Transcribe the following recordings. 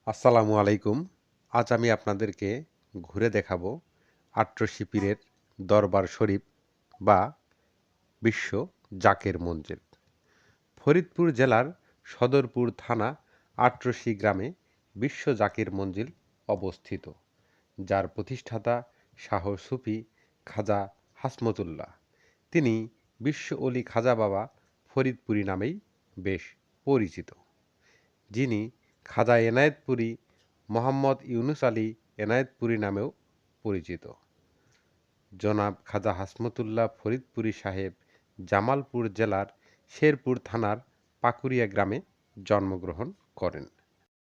আসসালামু আলাইকুম। আজ আমি আপনাদেরকে ঘুরে দেখাবো আট্রসি পীরের দরবার শরীফ বা বিশ্ব জাকের মঞ্জিল। ফরিদপুর জেলার সদরপুর থানা আট্রসি গ্রামে বিশ্ব জাকির মঞ্জিল অবস্থিত, যার প্রতিষ্ঠাতা শাহ সুফি খাজা হাসমতুল্লাহ। তিনি বিশ্ব অলি খাজা বাবা ফরিদপুরি নামেই বেশ পরিচিত, যিনি খাজা এনায়েতপুরী মোহাম্মদ ইউনুস আলী এনায়েতপুরী নামেও পরিচিত। জনাব খাজা হাসমতুল্লাহ ফরিদপুরী সাহেব জামালপুর জেলার শেরপুর থানার পাকুরিয়া গ্রামে জন্মগ্রহণ করেন।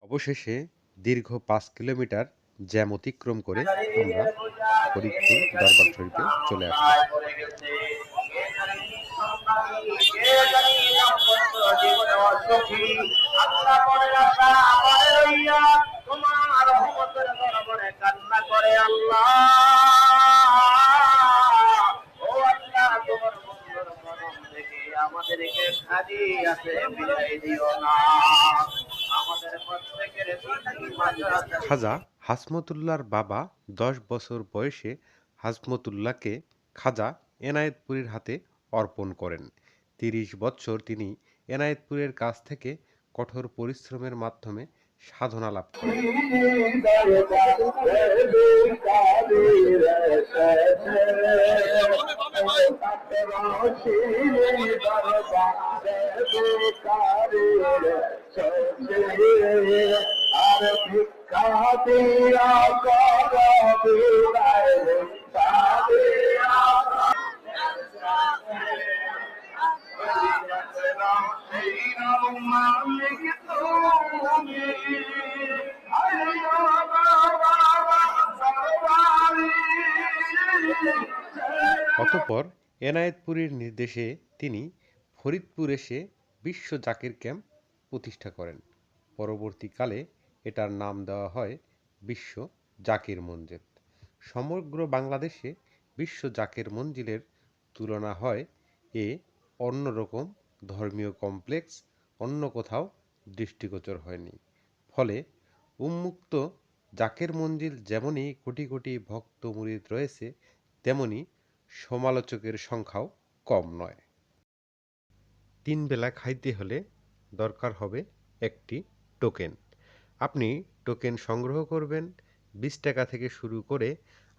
অবশেষে দীর্ঘ ৫ কিলোমিটার জ্যাম অতিক্রম করে আমরা ফরিদপুর দরবার শরীফে চলে আসলাম। আমাদেরকে খালি আছে বিদায় দিও না। আমাদের প্রত্যেকের খাজা হাসমতুল্লাহর বাবা ১০ বছর বয়সে হাসমতুল্লাহকে খাজা এনায়েতপুরীর হাতে অর্পণ করেন। ৩০ বৎসর তিনি এনায়েতপুরের কাছ থেকে কঠোর পরিশ্রমের মাধ্যমে সাধনা লাভ করেন। আর ভিক্ষা দিয়া অতঃপর এনায়েতপুরীর নির্দেশে তিনি ফরিদপুর এসে বিশ্ব জাকির ক্যাম্প প্রতিষ্ঠা করেন। পরবর্তীকালে এটার নাম দেওয়া হয় বিশ্ব জাকির মঞ্জিল। সমগ্র বাংলাদেশে বিশ্ব জাকির মঞ্জিলের তুলনা হয় এ অন্যরকম ধর্মীয় কমপ্লেক্স অন্য কোথাও দৃষ্টিগোচর হয়নি। ফলে উন্মুক্ত জাকের মঞ্জিল যেমনই কোটি কোটি ভক্ত মুরিদ রয়েছে, তেমনি সমালোচকের সংখ্যাও কম নয়। ৩ বেলা খাইতে হলে দরকার হবে একটি টোকেন। আপনি টোকেন সংগ্রহ করবেন। ২০ টাকা থেকে শুরু করে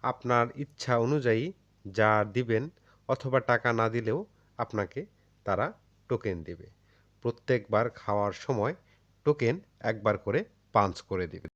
আপনার ইচ্ছা অনুযায়ী যা দিবেন, অথবা টাকা না দিলেও আপনাকে তারা টোকেন দেবে। প্রত্যেকবার খাওয়ার সময় টোকেন একবার করে পাঞ্চ করে দেবে।